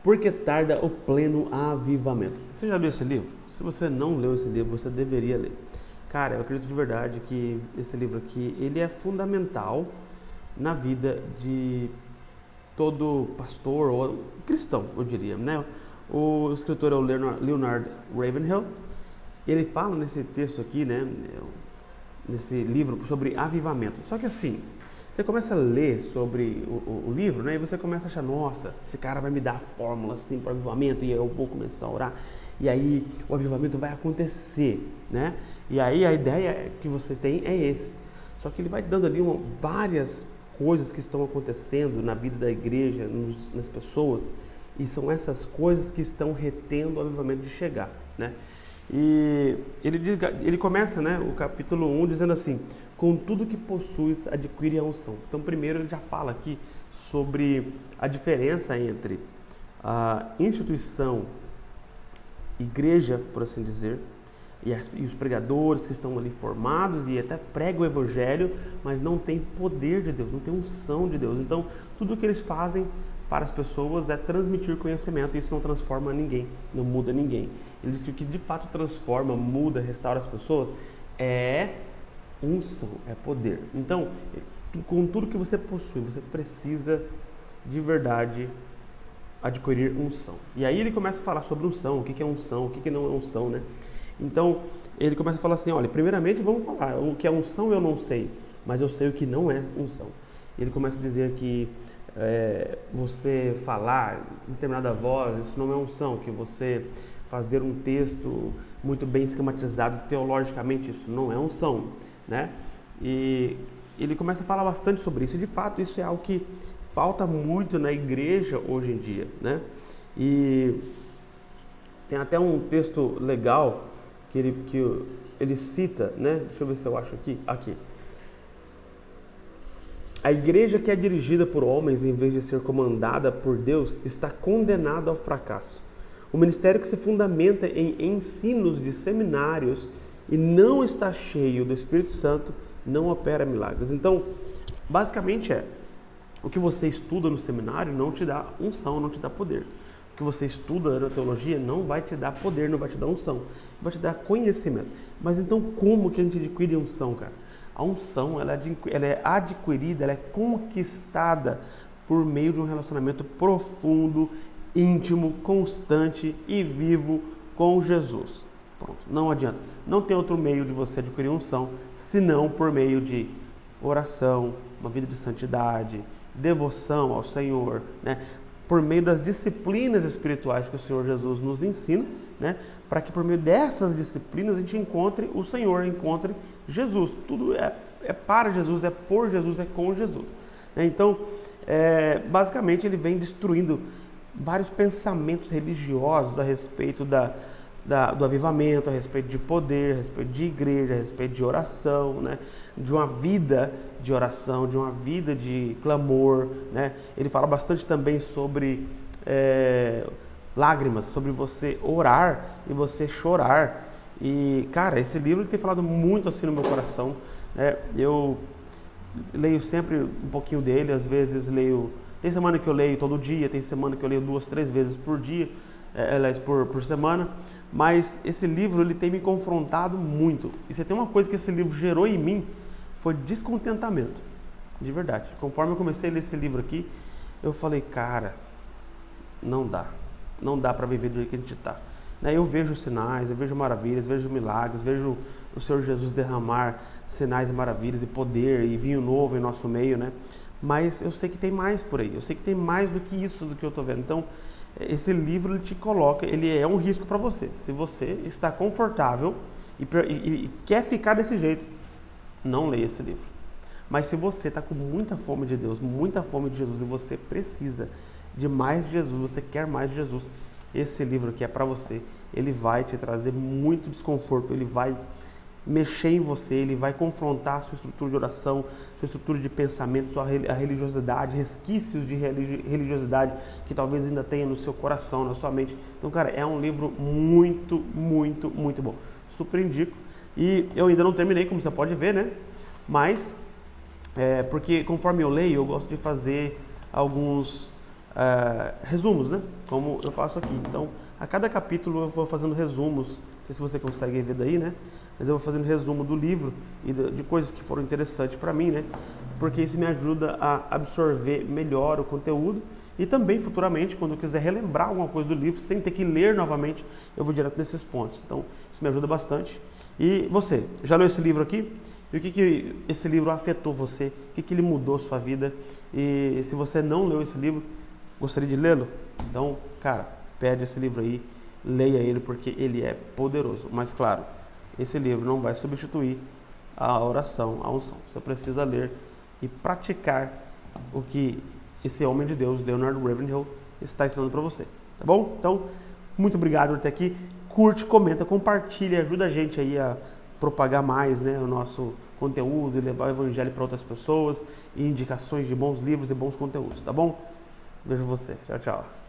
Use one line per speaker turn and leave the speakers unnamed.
Porque tarda o pleno avivamento. Você já leu esse livro? Se você não leu esse livro, você deveria ler. Cara, eu acredito de verdade que esse livro aqui, ele é fundamental na vida de todo pastor ou cristão, eu diria, né? O escritor é o Leonard Ravenhill. Ele fala nesse texto aqui, né, nesse livro, sobre avivamento. Só que assim, você começa a ler sobre o livro, né, e você começa a achar, nossa, esse cara vai me dar a fórmula assim para o avivamento e eu vou começar a orar. E aí o avivamento vai acontecer, né? E aí a ideia que você tem é esse. Só que ele vai dando ali várias coisas que estão acontecendo na vida da igreja, nas pessoas, e são essas coisas que estão retendo o avivamento de chegar, né? E ele começa, né, o capítulo 1 dizendo assim: com tudo que possuis, adquire a unção. Então primeiro ele já fala aqui sobre a diferença entre a instituição, igreja, por assim dizer, e os pregadores que estão ali formados e até pregam o evangelho, mas não tem poder de Deus, não tem unção de Deus. Então tudo que eles fazem para as pessoas é transmitir conhecimento, e isso não transforma ninguém, não muda ninguém. Ele diz que o que de fato transforma, muda, restaura as pessoas é unção, é poder. Então, com tudo que você possui, você precisa de verdade adquirir unção. E aí ele começa a falar sobre unção, o que é unção, o que não é unção, né? Então, ele começa a falar assim, olha, primeiramente vamos falar, o que é unção eu não sei, mas eu sei o que não é unção. Ele começa a dizer que você falar em determinada voz, isso não é unção, que você fazer um texto muito bem esquematizado teologicamente, isso não é unção, né? E ele começa a falar bastante sobre isso, e de fato isso é algo que falta muito na igreja hoje em dia, né? E tem até um texto legal que ele cita, né? Deixa eu ver se eu acho aqui. A igreja que é dirigida por homens em vez de ser comandada por Deus está condenada ao fracasso. O ministério que se fundamenta em ensinos de seminários e não está cheio do Espírito Santo não opera milagres. Então, basicamente o que você estuda no seminário não te dá unção, não te dá poder. O que você estuda na teologia não vai te dar poder, não vai te dar unção, vai te dar conhecimento. Mas então como que a gente adquire unção, cara? A unção, ela é adquirida, ela é conquistada por meio de um relacionamento profundo, íntimo, constante e vivo com Jesus. Pronto, não adianta. Não tem outro meio de você adquirir unção, senão por meio de oração, uma vida de santidade, devoção ao Senhor, né? Por meio das disciplinas espirituais que o Senhor Jesus nos ensina, né? Para que por meio dessas disciplinas a gente encontre o Senhor, encontre Jesus. Tudo é para Jesus, é por Jesus, é com Jesus, né? Então, basicamente ele vem destruindo vários pensamentos religiosos a respeito do avivamento, a respeito de poder, a respeito de igreja, a respeito de oração, né? De uma vida de oração, de uma vida de clamor, né? Ele fala bastante também sobre lágrimas, sobre você orar e você chorar. E, cara, esse livro ele tem falado muito assim no meu coração, né? Eu leio sempre um pouquinho dele, às vezes leio... Tem semana que eu leio todo dia, tem semana que eu leio 2, 3 vezes por dia, por semana, mas esse livro ele tem me confrontado muito. E se tem uma coisa que esse livro gerou em mim, foi descontentamento, de verdade. Conforme eu comecei a ler esse livro aqui, eu falei, cara, não dá para viver do jeito que a gente está. Eu vejo sinais, eu vejo maravilhas, vejo milagres, vejo o Senhor Jesus derramar sinais e maravilhas e poder e vinho novo em nosso meio, né? Mas eu sei que tem mais por aí, eu sei que tem mais do que isso do que eu estou vendo. Então, esse livro ele te coloca, ele é um risco para você. Se você está confortável e quer ficar desse jeito, não leia esse livro. Mas se você está com muita fome de Deus, muita fome de Jesus, e você precisa de mais de Jesus, você quer mais de Jesus, esse livro aqui é para você. Ele vai te trazer muito desconforto, ele vai mexer em você, ele vai confrontar a sua estrutura de oração, sua estrutura de pensamento, a religiosidade, resquícios de religiosidade que talvez ainda tenha no seu coração, na sua mente. Então, cara, é um livro muito, muito, muito bom. Super indico. E eu ainda não terminei, como você pode ver, né? Mas, porque conforme eu leio, eu gosto de fazer alguns resumos, né? Como eu faço aqui. Então, a cada capítulo eu vou fazendo resumos. Não sei se você consegue ver daí, né? Mas eu vou fazendo resumo do livro e de coisas que foram interessantes para mim, né? Porque isso me ajuda a absorver melhor o conteúdo e também futuramente, quando eu quiser relembrar alguma coisa do livro, sem ter que ler novamente, eu vou direto nesses pontos. Então, isso me ajuda bastante. E você, já leu esse livro aqui? E o que esse livro afetou você? O que ele mudou a sua vida? E se você não leu esse livro, gostaria de lê-lo? Então, cara, pede esse livro aí, leia ele porque ele é poderoso. Mas, claro, esse livro não vai substituir a oração, a unção. Você precisa ler e praticar o que esse homem de Deus, Leonard Ravenhill, está ensinando para você, tá bom? Então, muito obrigado por estar aqui. Curte, comenta, compartilha, ajuda a gente aí a propagar mais, né, o nosso conteúdo e levar o evangelho para outras pessoas e indicações de bons livros e bons conteúdos, tá bom? Vejo você. Tchau, tchau.